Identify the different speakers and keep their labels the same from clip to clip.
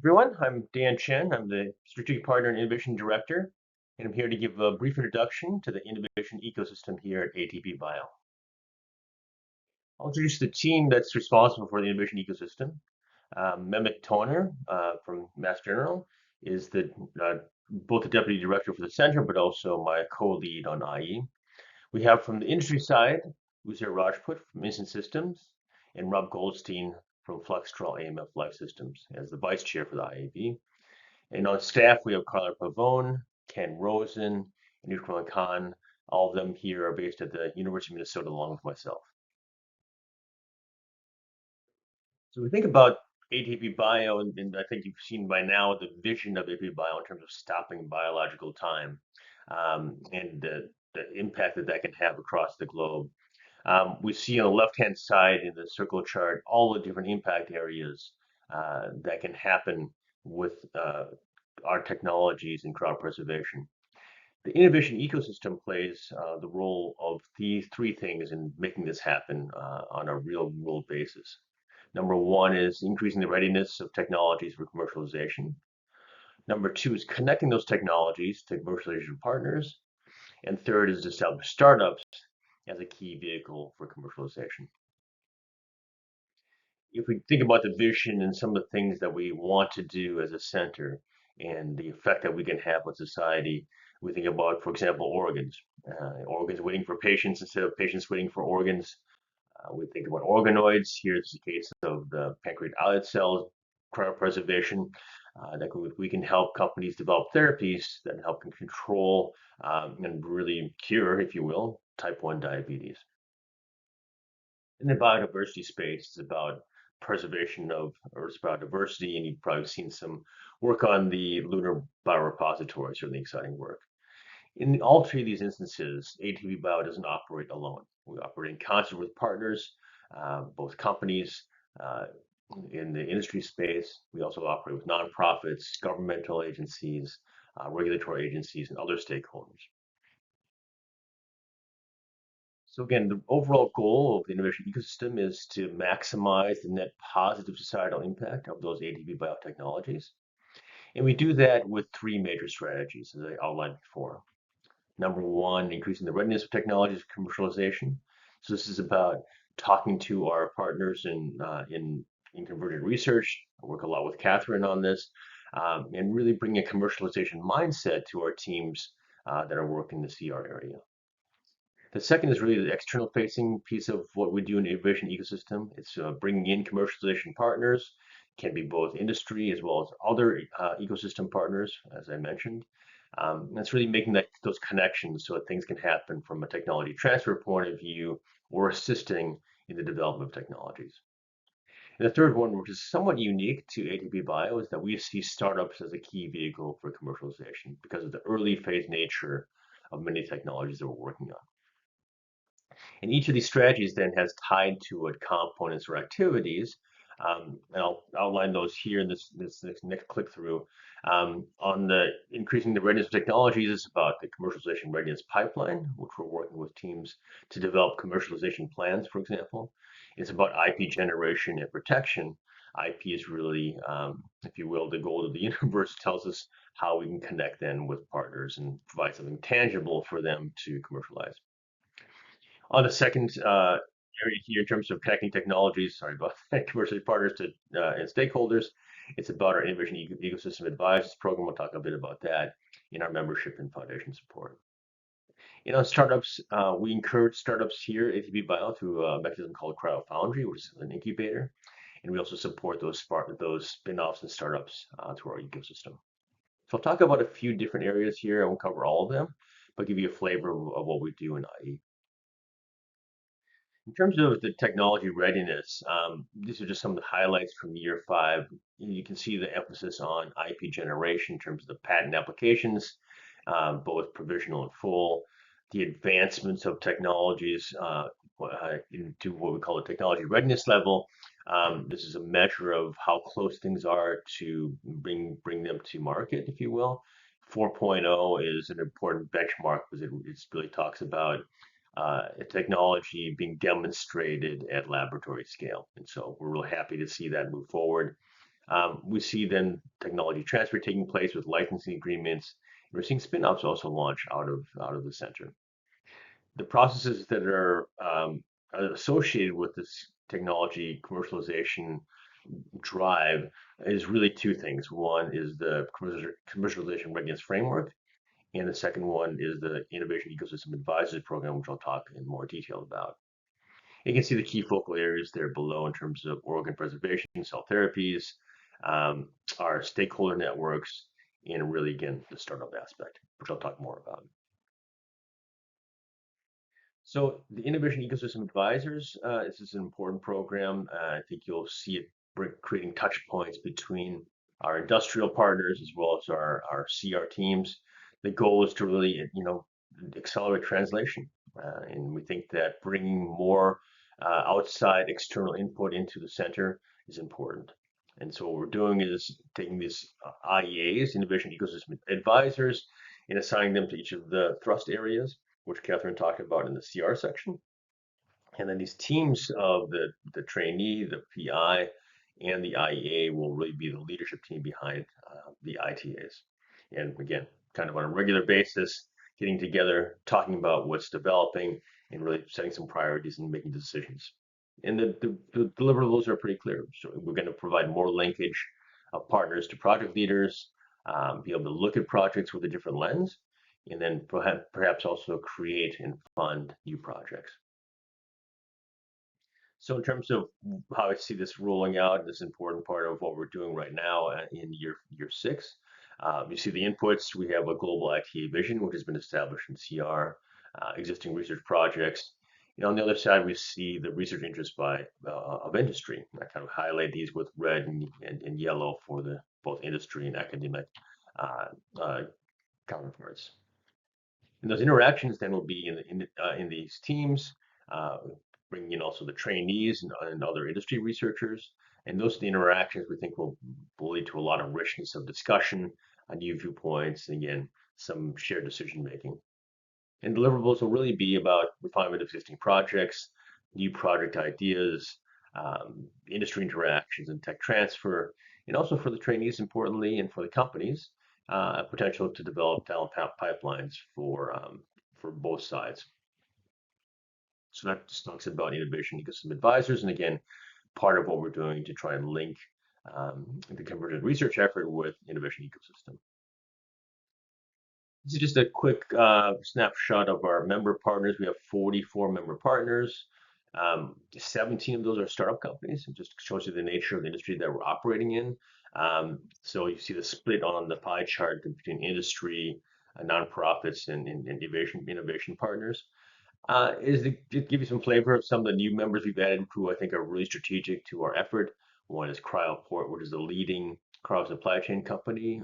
Speaker 1: Everyone, I'm Dan Chen. I'm the Strategic Partner and Innovation Director, and I'm here to give a brief introduction to the innovation ecosystem here at ATP-Bio. I'll introduce the team that's responsible for the innovation ecosystem. Mehmet Toner from Mass General is both the Deputy Director for the Center, but also my co-lead on IE. We have from the industry side, Uzair Rajput from Instant Systems, and Rob Goldstein from Flextrol AMF Life Systems as the Vice Chair for the IAB. And on staff, we have Carla Pavone, Ken Rosen, and Nutrimon Khan. All of them here are based at the University of Minnesota, along with myself. So we think about ATP Bio, and I think you've seen by now the vision of ATP Bio in terms of stopping biological time and the impact that that can have across the globe. We see on the left-hand side in the circle chart all the different impact areas that can happen with our technologies in crowd preservation. The innovation ecosystem plays the role of these three things in making this happen on a real world basis. Number one is increasing the readiness of technologies for commercialization. Number two is connecting those technologies to commercialization partners. And third is to establish startups as a key vehicle for commercialization. If we think about the vision and some of the things that we want to do as a center and the effect that we can have on society, we think about, for example, organs. Organs waiting for patients instead of patients waiting for organs. We think about organoids. Here's the case of the pancreatic islet cells, cryopreservation. That we can help companies develop therapies that help control and really cure, if you will, type 1 diabetes. In the biodiversity space, it's about preservation of Earth's biodiversity, and you've probably seen some work on the lunar biorepository, certainly exciting work. In all three of these instances, ATP-Bio doesn't operate alone. We operate in concert with partners, both companies in the industry space. We also operate with nonprofits, governmental agencies, regulatory agencies, and other stakeholders. So again, the overall goal of the innovation ecosystem is to maximize the net positive societal impact of those ATP biotechnologies. And we do that with three major strategies, as I outlined before. Number one, increasing the readiness of technologies for commercialization. So this is about talking to our partners in convergent research. I work a lot with Catherine on this, and really bringing a commercialization mindset to our teams that are working in the CR area. The second is really the external facing piece of what we do in the innovation ecosystem. It's bringing in commercialization partners, can be both industry as well as other ecosystem partners, as I mentioned. That's really making those connections so that things can happen from a technology transfer point of view or assisting in the development of technologies. And the third one, which is somewhat unique to ATP-Bio, is that we see startups as a key vehicle for commercialization because of the early phase nature of many technologies that we're working on. And each of these strategies then has tied to it components or activities. And I'll outline those here in this next click through. On the increasing the readiness of technologies, it's about the commercialization readiness pipeline, which we're working with teams to develop commercialization plans, for example. It's about IP generation and protection. IP is really, if you will, the goal of the universe. Tells us how we can connect then with partners and provide something tangible for them to commercialize. On the second area here, in terms of connecting technologies, sorry about that, commercial partners to and stakeholders, it's about our innovation ecosystem advisors program. We'll talk a bit about that in our membership and foundation support. On startups, we encourage startups here at ATP-Bio through a mechanism called Cryo Foundry, which is an incubator, and we also support those spin-offs and startups through our ecosystem. So I'll talk about a few different areas here. I won't cover all of them, but give you a flavor of what we do in IE. In terms of the technology readiness, these are just some of the highlights from year 5. You can see the emphasis on IP generation in terms of the patent applications, both provisional and full, the advancements of technologies into what we call the technology readiness level. This is a measure of how close things are to bring them to market, if you will. 4.0 is an important benchmark because it really talks about a technology being demonstrated at laboratory scale. And so we're real happy to see that move forward. We see then technology transfer taking place with licensing agreements. We're seeing spin-offs also launch out of the center. The processes that are associated with this technology commercialization drive is really two things. One is the commercialization readiness framework, and the second one is the Innovation Ecosystem Advisors Program, which I'll talk in more detail about. You can see the key focal areas there below in terms of organ preservation, cell therapies, um, our stakeholder networks, and really, again, the startup aspect, which I'll talk more about. So the Innovation Ecosystem Advisors, this is an important program. I think you'll see it creating touch points between our industrial partners as well as our CR teams. The goal is to really, accelerate translation. And we think that bringing more outside external input into the center is important. And so what we're doing is taking these IEAs, Innovation Ecosystem Advisors, and assigning them to each of the thrust areas, which Catherine talked about in the CR section. And then these teams of the trainee, the PI, and the IEA will really be the leadership team behind the ITAs. And again, kind of on a regular basis, getting together, talking about what's developing, and really setting some priorities and making decisions. And the deliverables are pretty clear. So we're going to provide more linkage of partners to project leaders, be able to look at projects with a different lens, and then perhaps also create and fund new projects. So in terms of how I see this rolling out, this important part of what we're doing right now in year 6, you see the inputs. We have a global ITA vision, which has been established in CR, existing research projects. On the other side, we see the research interest of industry. I kind of highlight these with red and yellow for the both industry and academic uh, uh, counterparts. And those interactions then will be in these teams, uh, bringing in also the trainees and other industry researchers. And those are the interactions we think will lead to a lot of richness of discussion, new viewpoints, and again, some shared decision making. And deliverables will really be about refinement of existing projects, new project ideas, industry interactions and tech transfer, and also for the trainees, importantly, and for the companies, potential to develop talent pipelines for both sides. So that just talks about innovation ecosystem advisors, and again, part of what we're doing to try and link the convergent research effort with innovation ecosystem. This is just a quick snapshot of our member partners. We have 44 member partners. 17 of those are startup companies. It just shows you the nature of the industry that we're operating in. So you see the split on the pie chart between industry, nonprofits, and innovation partners. Is to give you some flavor of some of the new members we've added who I think are really strategic to our effort. One is Cryoport, which is the leading cryo supply chain company.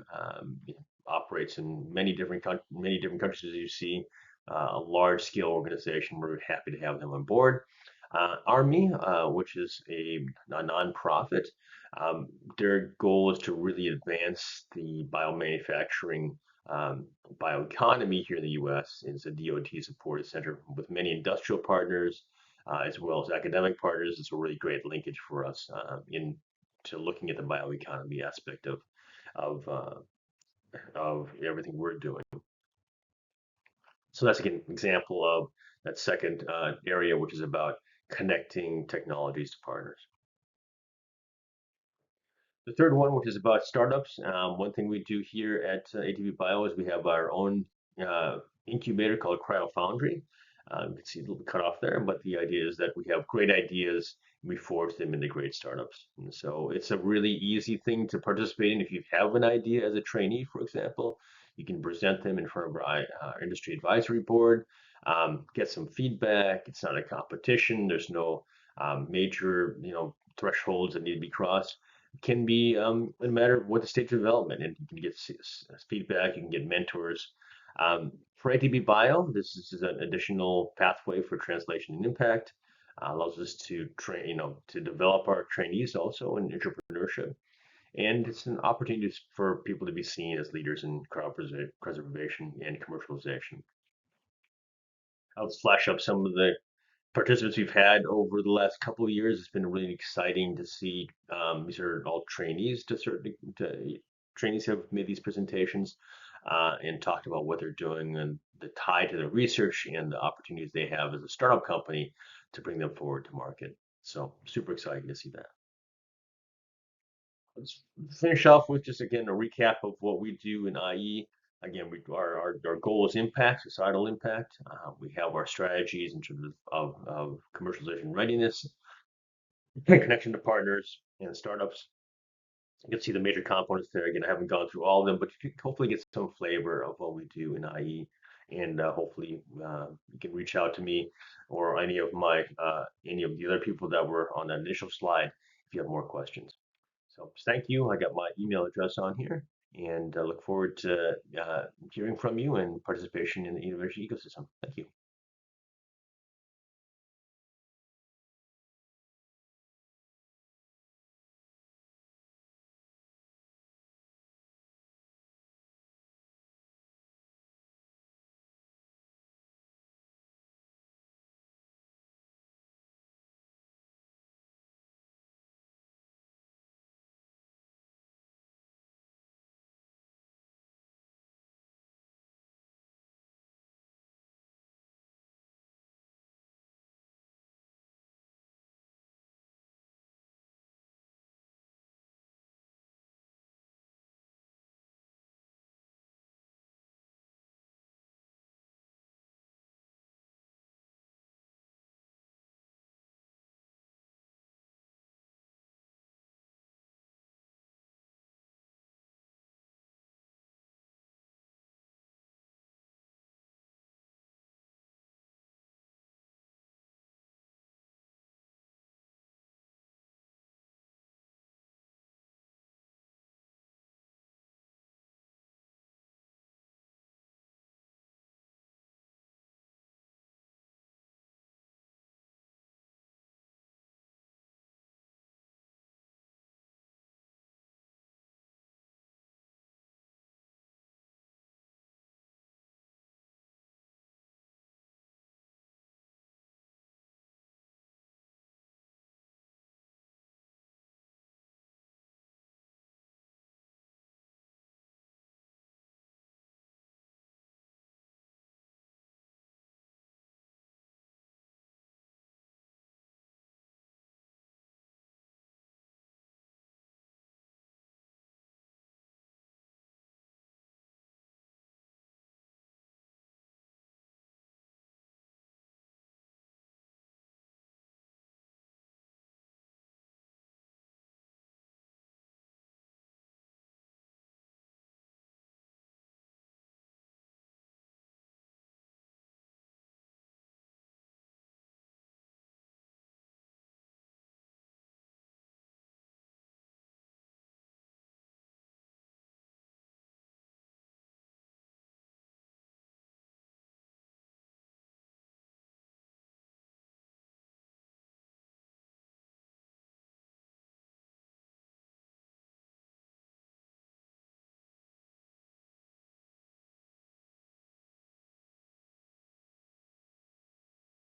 Speaker 1: Operates in many different countries, as you see. A large scale organization. We're happy to have them on board. Army, which is a nonprofit, their goal is to really advance the biomanufacturing bioeconomy here in the U.S. It's a DOT supported center with many industrial partners as well as academic partners. It's a really great linkage for us into looking at the bioeconomy aspect of everything we're doing. So that's again an example of that second area, which is about connecting technologies to partners. The third one, which is about startups, one thing we do here at ATP-Bio is we have our own incubator called Cryo Foundry. You can see a little cut off there, but the idea is that we have great ideas and we forge them into great startups. And so it's a really easy thing to participate in. If you have an idea as a trainee, for example, you can present them in front of our industry advisory board, get some feedback. It's not a competition. There's no major, thresholds that need to be crossed. Can be a matter of what the stage of development, and you can get feedback, you can get mentors. For ATP-Bio, this is an additional pathway for translation and impact. Allows us to train, to develop our trainees also in entrepreneurship, and it's an opportunity for people to be seen as leaders in cryopreservation and commercialization. I'll flash up some of the participants we've had over the last couple of years. It's been really exciting to see. These are all trainees trainees have made these presentations and talked about what they're doing and the tie to the research and the opportunities they have as a startup company to bring them forward to market. So super exciting to see that. Let's finish off with just again a recap of what we do in IE. Again, our goal is impact, societal impact. We have our strategies in terms of commercialization readiness, connection to partners and startups. You can see the major components there. Again, I haven't gone through all of them, but you can hopefully get some flavor of what we do in IE. And hopefully you can reach out to me or any of the other people that were on that initial slide if you have more questions. So thank you. I got my email address on here and I look forward to hearing from you and participation in the university ecosystem. Thank you.